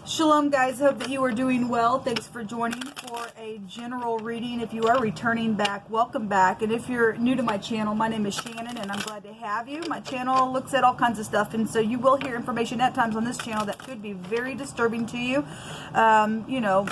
Shalom guys, hope that you are doing well. Thanks for joining for a general reading. If you are returning back, welcome back. And if you're new to my channel, my name is Shannon and I'm glad to have you. My channel looks at all kinds of stuff, and so you will hear information at times on this channel that could be very disturbing to you. You know,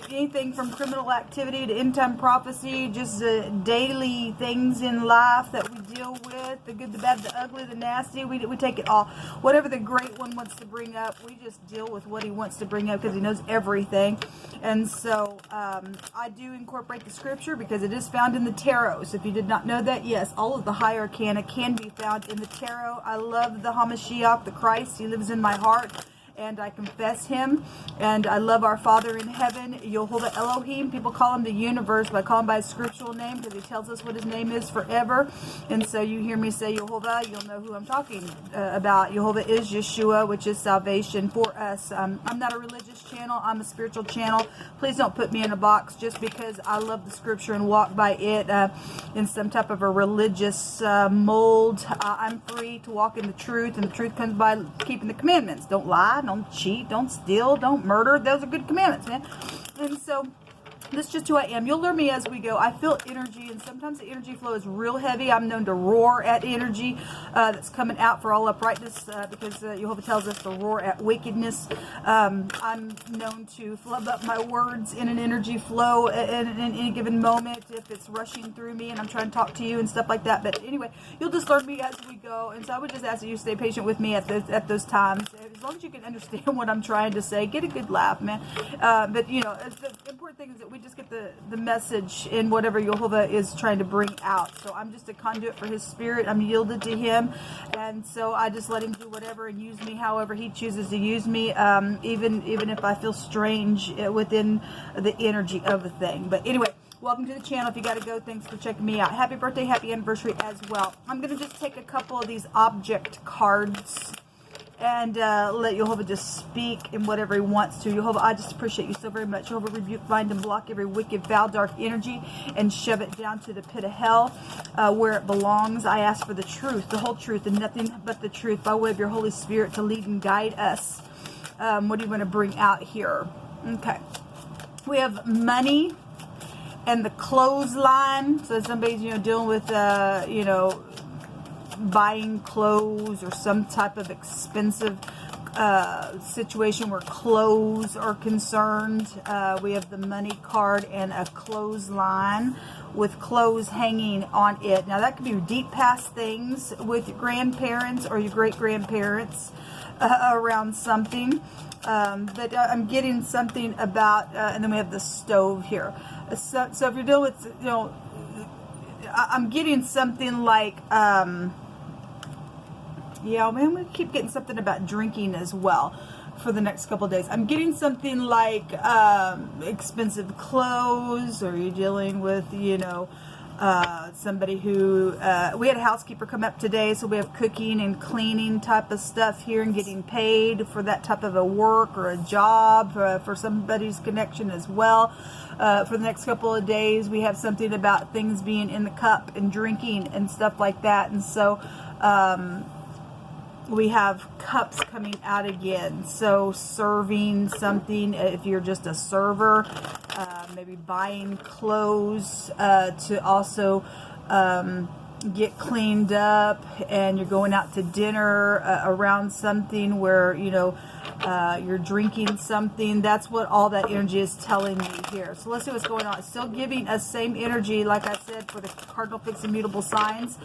anything from criminal activity to end-time prophecy, just daily things in life that we deal with, the good, the bad, the ugly, the nasty. We take it all. Whatever the great one wants to bring up, we just deal with what he wants to bring up because he knows everything. And so I do incorporate the scripture because it is found in the tarot. So if you did not know that, yes, all of the high arcana can be found in the tarot. I love the Hamashiach, the Christ. He lives in my heart, and I confess him, and I love our Father in heaven, Yehovah Elohim. People call him the universe, but I call him by his scriptural name because he tells us what his name is forever. And so you hear me say Yehovah, you'll know who I'm talking about. Yehovah is Yeshua, which is salvation for us. I'm not a religious channel, I'm a spiritual channel. Please don't put me in a box just because I love the scripture and walk by it in some type of a religious mold. I'm free to walk in the truth, and the truth comes by keeping the commandments. Don't lie, don't cheat, don't steal, don't murder. Those are good commandments, man. And so this is just who I am. You'll learn me as we go. I feel energy, and sometimes the energy flow is real heavy. I'm known to roar at energy that's coming out for all uprightness because Jehovah tells us to roar at wickedness. I'm known to flub up my words in an energy flow in any given moment if it's rushing through me and I'm trying to talk to you and stuff like that. But anyway, you'll just learn me as we go. And so I would just ask that you stay patient with me at those times. As long as you can understand what I'm trying to say, get a good laugh, man. But, you know, the important thing is that we just get the message in whatever Yehovah is trying to bring out. So I'm just a conduit for his spirit. I'm yielded to him, and so I just let him do whatever and use me however he chooses to use me, even if I feel strange within the energy of a thing. But anyway, welcome to the channel. If you got to go, thanks for checking me out. Happy birthday, happy anniversary as well. I'm going to just take a couple of these object cards and let Yehovah just speak in whatever he wants to. Yehovah, I just appreciate you so very much. Yehovah, rebuke, bind, and block every wicked, foul, dark energy and shove it down to the pit of hell where it belongs. I ask for the truth, the whole truth, and nothing but the truth by way of your Holy Spirit to lead and guide us. What do you want to bring out here? Okay. We have money and the clothesline. So somebody's, you know, dealing with, you know, buying clothes or some type of expensive situation where clothes are concerned. We have the money card and a clothesline with clothes hanging on it. Now that could be deep past things with your grandparents or your great-grandparents around something. But I'm getting something about, and then we have the stove here. So if you're dealing with, you know, I'm getting something like, yeah, man, we keep getting something about drinking as well for the next couple of days. I'm getting something like expensive clothes, or you're dealing with, you know, somebody who, we had a housekeeper come up today, so we have cooking and cleaning type of stuff here and getting paid for that type of a work or a job for somebody's connection as well. For the next couple of days, we have something about things being in the cup and drinking and stuff like that. And so we have cups coming out again. So serving something, if you're just a server, maybe buying clothes to also get cleaned up, and you're going out to dinner around something where, you know, you're drinking something. That's what all that energy is telling me here. So let's see what's going on. It's still giving us same energy, like I said, for the cardinal fixed and mutable signs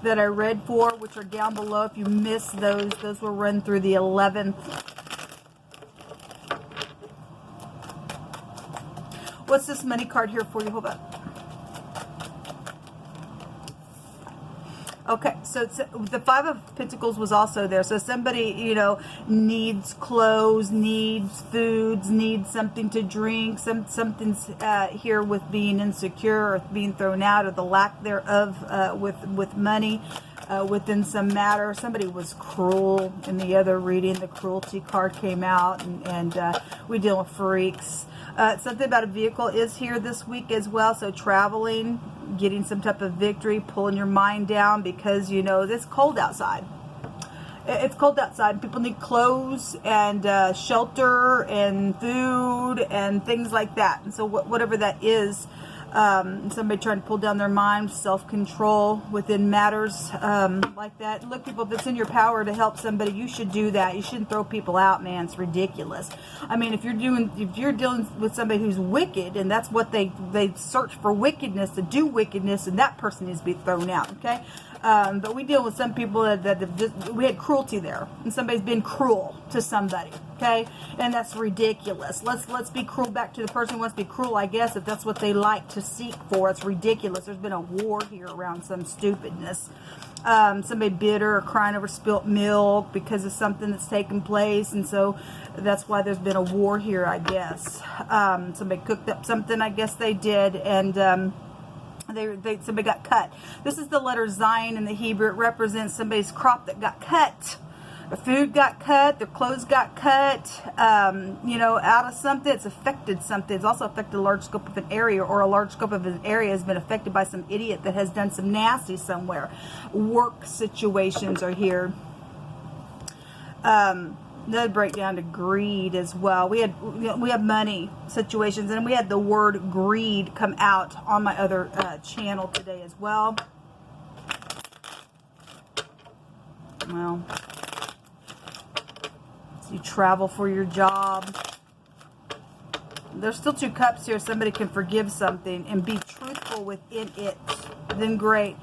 that I read for, which are down below. If you missed those will run through the 11th. What's this money card here for you? Hold up. Okay, so the Five of Pentacles was also there. So somebody, you know, needs clothes, needs foods, needs something to drink. Something's here with being insecure or being thrown out, or the lack thereof with money within some matter. Somebody was cruel in the other reading. The cruelty card came out, and we deal with freaks. Something about a vehicle is here this week as well. So traveling, getting some type of victory, pulling your mind down because, you know, it's cold outside. It's cold outside. People need clothes and shelter and food and things like that. And so whatever that is, somebody trying to pull down their mind, self-control within matters like that. Look, people, if it's in your power to help somebody, you should do that. You shouldn't throw people out, man. It's ridiculous. I mean, if you're dealing with somebody who's wicked, and that's what they search for, wickedness, to do wickedness, and that person needs to be thrown out. Okay. But we deal with some people that we had cruelty there, and somebody's been cruel to somebody, okay? And that's ridiculous. Let's be cruel back to the person who wants to be cruel, I guess, if that's what they like to seek for. It's ridiculous. There's been a war here around some stupidness. Somebody bitter or crying over spilt milk because of something that's taken place, and so that's why there's been a war here, I guess. Somebody cooked up something, I guess they did, and somebody got cut. This is the letter Zion in the Hebrew. It represents somebody's crop that got cut. Their food got cut. Their clothes got cut. You know, out of something. It's affected something. It's also affected a large scope of an area, or a large scope of an area has been affected by some idiot that has done some nasty somewhere. Work situations are here. Another breakdown to greed as well. We have money situations, and we had the word greed come out on my other channel today as well. Well, so you travel for your job. There's still 2 cups here. Somebody can forgive something and be truthful within it. Then great.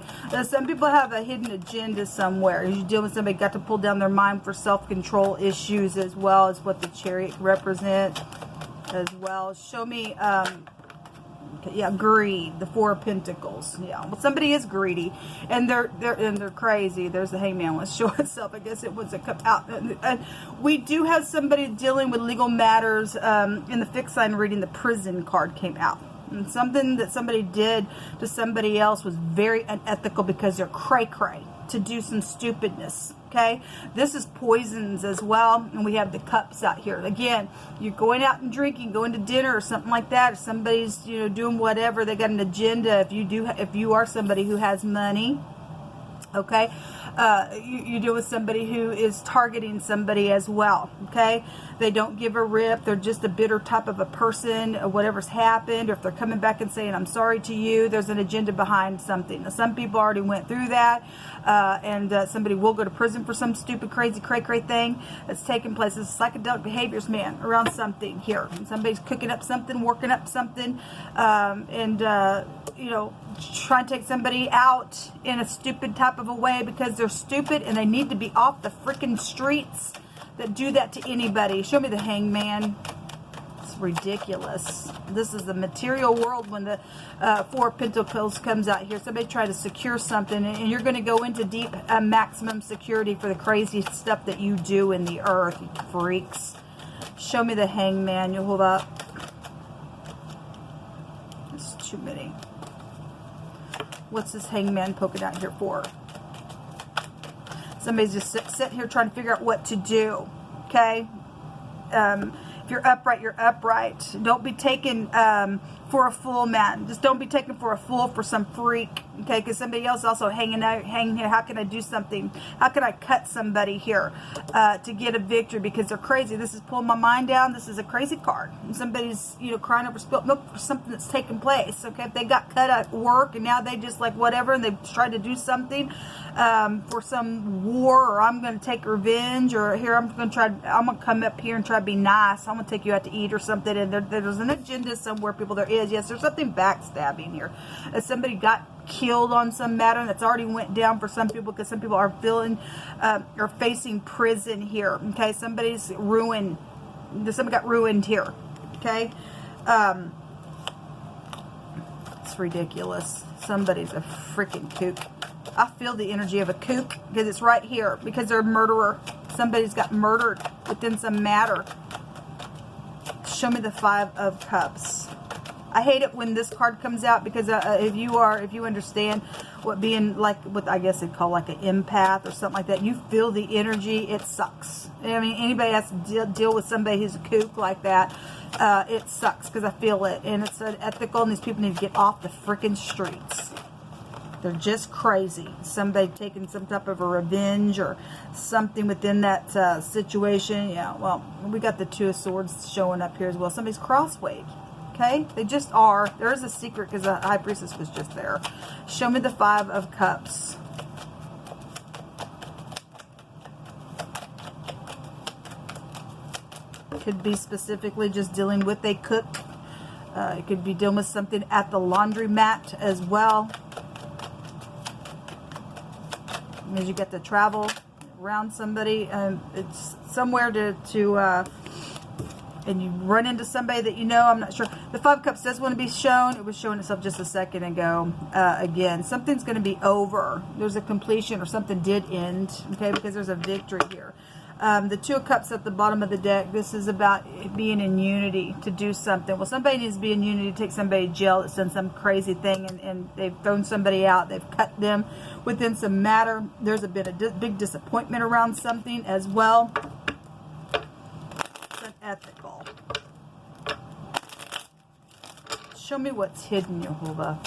Some people have a hidden agenda somewhere. You deal with somebody got to pull down their mind for self-control issues, as well as what the Chariot represents as well. Show me, yeah, greed, the 4 of Pentacles. Yeah, well, somebody is greedy, and they're crazy. There's the Hangman. Let's show itself. I guess it wants to come out. And we do have somebody dealing with legal matters. In the fixed sign reading, the prison card came out. And something that somebody did to somebody else was very unethical because they're cray-cray to do some stupidness. Okay, this is poisons as well, and we have the cups out here. Again, you're going out and drinking, going to dinner or something like that. If somebody's, you know, doing whatever, they got an agenda. If you are somebody who has money, okay, you deal with somebody who is targeting somebody as well. Okay, they don't give a rip. They're just a bitter type of a person. Whatever's happened, or if they're coming back and saying, "I'm sorry to you," there's an agenda behind something. Now, some people already went through that, and somebody will go to prison for some stupid, crazy, cray-cray thing that's taking place. This is psychedelic behaviors, man, around something here. And somebody's cooking up something, working up something, you know, trying to take somebody out in a stupid type of a way because they're stupid and they need to be off the freaking streets that do that to anybody. Show me the Hangman. It's ridiculous. This is the material world when the 4 of Pentacles comes out here. Somebody tried to secure something, and you're going to go into deep maximum security for the crazy stuff that you do in the earth, you freaks. Show me the Hangman. You'll hold up. It's too many. What's this Hangman poking out here for? Somebody's just sitting here trying to figure out what to do. Okay? If you're upright, you're upright. Don't be taken for a fool, man. Just don't be taken for a fool for some freak. Okay? Because somebody else also hanging here. How can I do something? How can I cut somebody here to get a victory? Because they're crazy. This is pulling my mind down. This is a crazy card. And somebody's, you know, crying over spilt milk for something that's taken place. Okay? If they got cut at work and now they just like whatever, and they've tried to do something for some war, or I'm going to take revenge, or here I'm going to come up here and try to be nice. I'm going to take you out to eat or something. And there's an agenda somewhere, people. There is. Yes, there's something backstabbing here. Somebody got killed on some matter that's already went down for some people, because some people are are facing prison here. Okay, somebody's ruined. Somebody got ruined here. Okay, it's ridiculous. Somebody's a freaking kook. I feel the energy of a kook because it's right here, because they're a murderer. Somebody's got murdered within some matter. Show me the 5 of Cups. I hate it when this card comes out, because if you understand what being like, what I guess they'd call like an empath or something like that, you feel the energy. It sucks. I mean, anybody has to deal with somebody who's a kook like that. It sucks because I feel it, and it's unethical, and these people need to get off the freaking streets. They're just crazy. Somebody taking some type of a revenge or something within that situation. Yeah, well, we got the Two of Swords showing up here as well. Somebody's crosswayed. Okay? They just are. There is a secret because the High Priestess was just there. Show me the Five of Cups. Could be specifically just dealing with a cook. It could be dealing with something at the laundromat as well. As you get to travel around somebody, it's somewhere and you run into somebody that you know. I'm not sure. The Five of Cups does want to be shown. It was showing itself just a second ago. Again, something's going to be over. There's a completion or something did end, okay, because there's a victory here. The Two of Cups at the bottom of the deck, this is about being in unity to do something. Well, somebody needs to be in unity to take somebody to jail that's done some crazy thing, and they've thrown somebody out. They've cut them within some matter. There's a bit of big disappointment around something as well. It's unethical. Show me what's hidden, Jehovah.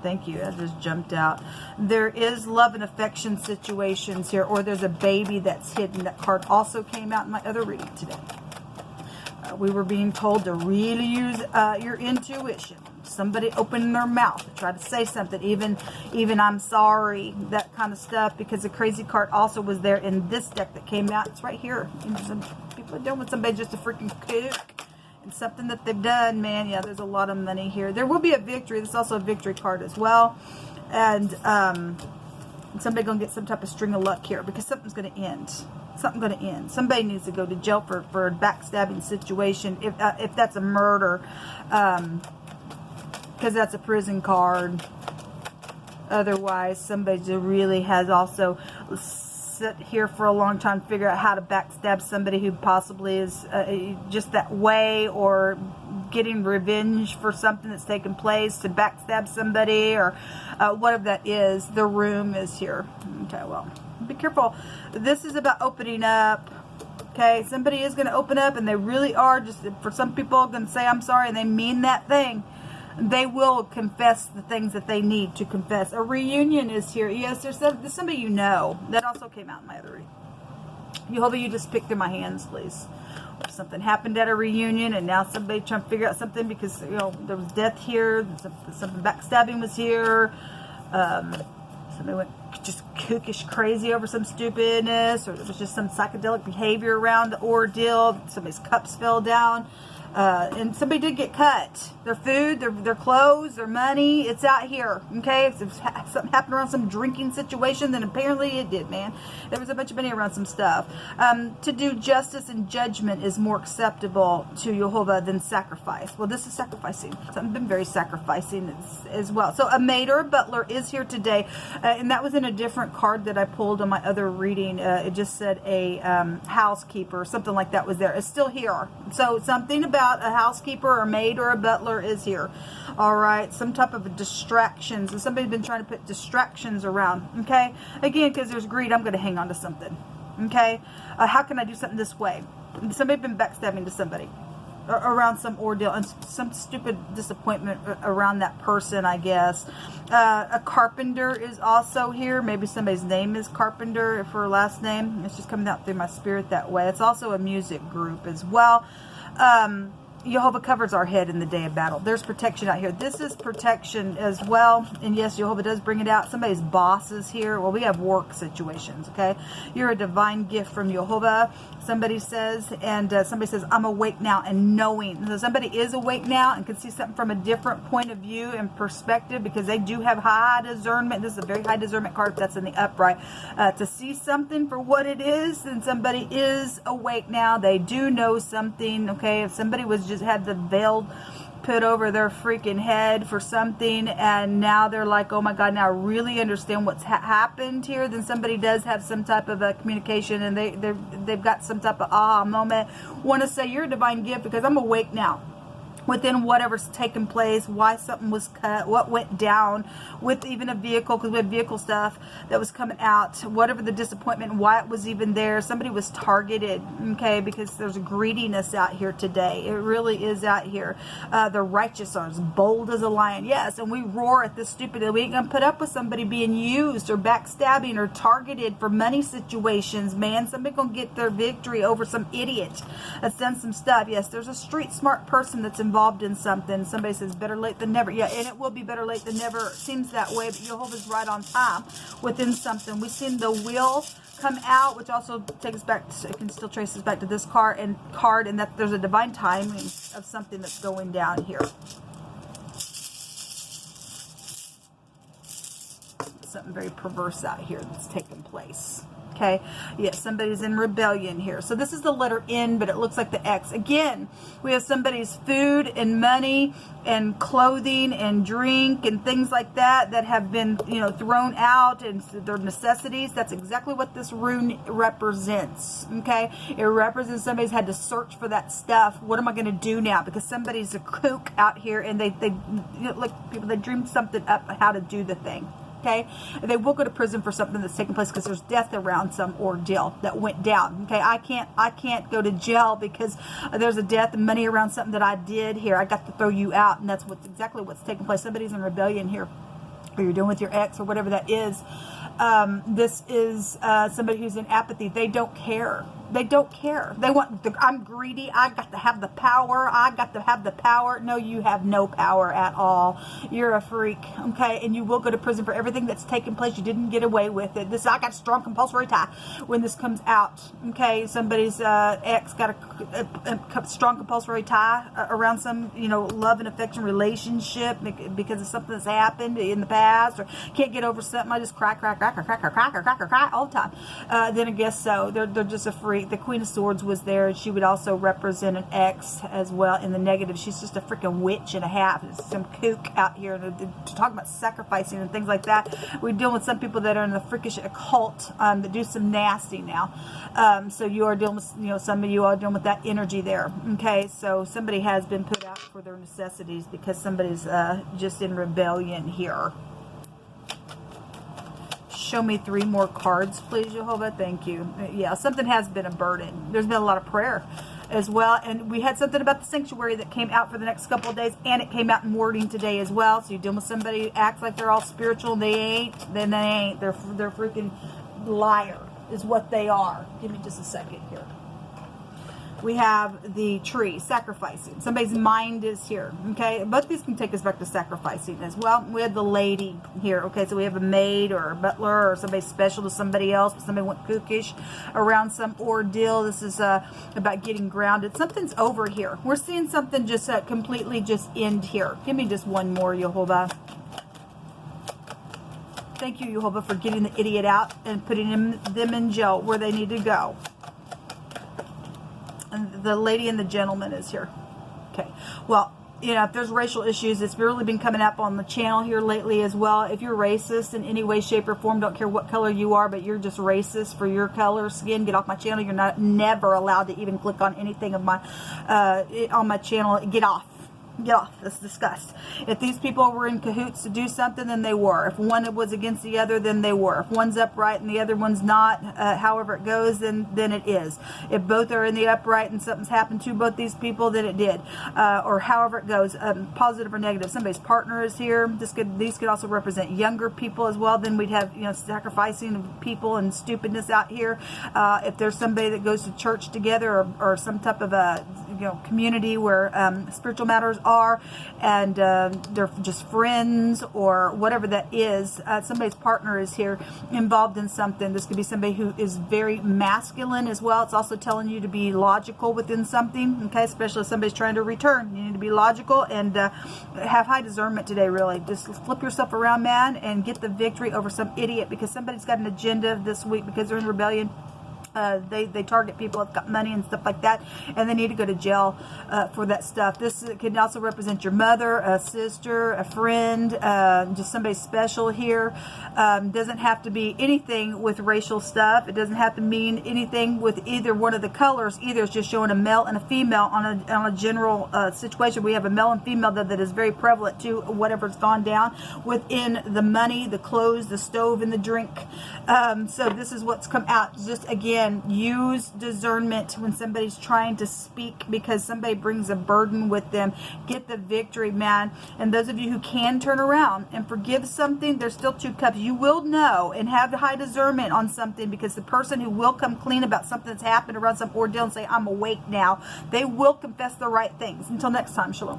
Thank you. That just jumped out. There is love and affection situations here, or there's a baby that's hidden. That card also came out in my other reading today. We were being told to really use your intuition. Somebody opening their mouth to try to say something, even I'm sorry, that kind of stuff, because the crazy card also was there in this deck that came out. It's right here. You know, some people are dealing with somebody just a freaking kook. Something that they've done, man. Yeah, there's a lot of money here. There will be a victory. There's also a victory card as well, and somebody gonna get some type of string of luck here because something's gonna end. Something's gonna end. Somebody needs to go to jail for a backstabbing situation. If that's a murder, because that's a prison card. Otherwise, somebody really has also sit here for a long time, figure out how to backstab somebody who possibly is just that way, or getting revenge for something that's taken place to backstab somebody, or whatever that is. The Room is here. Okay, well, be careful. This is about opening up. Okay, somebody is going to open up, and they really are just, for some people, going to say I'm sorry, and they mean that thing. They will confess the things that they need to confess. A reunion is here. Yes, there's somebody you know. That also came out in my other reading. Jehovah, you just pick through my hands, please. Or something happened at a reunion, and now somebody trying to figure out something because, you know, there was death here. Something backstabbing was here. Somebody went just kookish crazy over some stupidness, or there was just some psychedelic behavior around the ordeal. Somebody's cups fell down. And somebody did get cut. Their food, their clothes, their money, it's out here. Okay, if something happened around some drinking situation, then apparently it did, man. There was a bunch of money around some stuff. To do justice and judgment is more acceptable to Jehovah than sacrifice. Well, this is sacrificing. Something been very sacrificing as well. So a maid or a butler is here today, and that was in a different card that I pulled on my other reading. It just said a housekeeper, something like that was there. It's still here. So something about a housekeeper or a maid or a butler is here. All right, some type of distractions, and somebody's been trying to put distractions around. Okay, again, because there's greed, I'm going to hang on to something. Okay, how can I do something this way? Somebody's been backstabbing to somebody around some ordeal, and some stupid disappointment around that person, I guess. A carpenter is also here. Maybe somebody's name is Carpenter for her last name. It's just coming out through my spirit that way. It's also a music group as well. Jehovah covers our head in the day of battle. There's protection out here. This is protection as well. And yes, Jehovah does bring it out. Somebody's boss is here. Well, we have work situations, okay? You're a divine gift from Jehovah, somebody says. And somebody says, I'm awake now and knowing. So somebody is awake now and can see something from a different point of view and perspective, because they do have high discernment. This is a very high discernment card if that's in the upright. To see something for what it is, and somebody is awake now. They do know something, okay? If somebody was just had the veil put over their freaking head for something, and now they're like, oh my God, now I really understand what's happened here, then somebody does have some type of a communication, and they've got some type of aha moment. Want to say, you're a divine gift because I'm awake now. within whatever's taken place, why something was cut, what went down with even a vehicle, because we had vehicle stuff that was coming out, whatever the disappointment, why it was even there. Somebody was targeted, okay, because there's a greediness out here today. It really is out here. The righteous are as bold as a lion. Yes, and we roar at this stupid. We ain't gonna put up with somebody being used or backstabbing or targeted for money situations, man. Somebody gonna get their victory over some idiot that's done some stuff. Yes, there's a street smart person that's involved in something. Somebody says better late than never. Yeah, and it will be better late than never. It seems that way, but Jehovah's right on time within something. We've seen the wheel come out, which also takes us back to, it can still trace us back to this card, and that there's a divine timing of something that's going down here. Something very perverse out here that's taking place. Okay, yes, somebody's in rebellion here. So this is the letter N, but it looks like the X. Again, we have somebody's food and money and clothing and drink and things like that that have been, you know, thrown out, and their necessities. That's exactly what this rune represents. Okay, it represents somebody's had to search for that stuff. What am I going to do now? Because somebody's a kook out here, and they you know, like people, they dreamed something up how to do the thing. Okay, they will go to prison for something that's taken place because there's death around some ordeal that went down. Okay, I can't go to jail because there's a death and money around something that I did here. I got to throw you out, and that's exactly what's taking place. Somebody's in rebellion here, or you're doing with your ex or whatever that is. This is somebody who's in apathy. They don't care. They don't care. They want, I'm greedy. I got to have the power. I got to have the power. No, you have no power at all. You're a freak. Okay. And you will go to prison for everything that's taken place. You didn't get away with it. I got a strong compulsory tie when this comes out. Okay. Somebody's ex got a strong compulsory tie around some, you know, love and affection relationship because of something that's happened in the past, or can't get over something. I just cry all the time. Then I guess so. They're just a freak. The Queen of Swords was there, and she would also represent an ex as well in the negative. She's just a freaking witch and a half. There's some kook out here to talk about sacrificing and things like that. We're dealing with some people that are in the freakish occult that do some nasty now. So you are dealing with, you know, some of you are dealing with that energy there. Okay, so somebody has been put out for their necessities because somebody's just in rebellion here. Show me 3 more cards, please, Jehovah. Thank you. Yeah, something has been a burden. There's been a lot of prayer as well. And we had something about the sanctuary that came out for the next couple of days, and it came out in wording today as well. So you're dealing with somebody who acts like they're all spiritual. They ain't. Then they ain't. They're freaking liar is what they are. Give me just a second here. We have the tree, sacrificing. Somebody's mind is here, okay? Both of these can take us back to sacrificing as well. We have the lady here, okay? So we have a maid or a butler or somebody special to somebody else, but somebody went kookish around some ordeal. This is about getting grounded. Something's over here. We're seeing something just completely just end here. Give me just one more, Jehovah. Thank you, Jehovah, for getting the idiot out and putting them in jail where they need to go. And the lady and the gentleman is here. Okay. Well, you know, if there's racial issues, it's really been coming up on the channel here lately as well. If you're racist in any way, shape, or form, don't care what color you are, but you're just racist for your color, skin, get off my channel. You're never allowed to even click on anything of my on my channel. Get off. Get off. That's disgust. If these people were in cahoots to do something, then they were. If one was against the other, then they were. If one's upright and the other one's not, however it goes, then it is. If both are in the upright and something's happened to both these people, then it did. Or however it goes, positive or negative. Somebody's partner is here. These could also represent younger people as well. Then we'd have, you know, sacrificing of people and stupidness out here. If there's somebody that goes to church together or some type of a, you know, community where spiritual matters are, and they're just friends or whatever that is. Somebody's partner is here involved in something. This could be somebody who is very masculine as well. It's also telling you to be logical within something, okay, especially if somebody's trying to return. You need to be logical and have high discernment today, really. Just flip yourself around, man, and get the victory over some idiot, because somebody's got an agenda this week because they're in rebellion. They target people who've got money and stuff like that, and they need to go to jail for that stuff. This can also represent your mother, a sister, a friend, just somebody special here. Doesn't have to be anything with racial stuff. It doesn't have to mean anything with either one of the colors either. It's just showing a male and a female on a general situation. We have a male and female that is very prevalent to whatever's gone down within the money, the clothes, the stove, and the drink. So this is what's come out. Just again, use discernment when somebody's trying to speak, because somebody brings a burden with them. Get the victory, man. And those of you who can turn around and forgive something, there's still 2 cups. You will know and have high discernment on something, because the person who will come clean about something that's happened around some ordeal and say, I'm awake now, they will confess the right things. Until next time, shalom.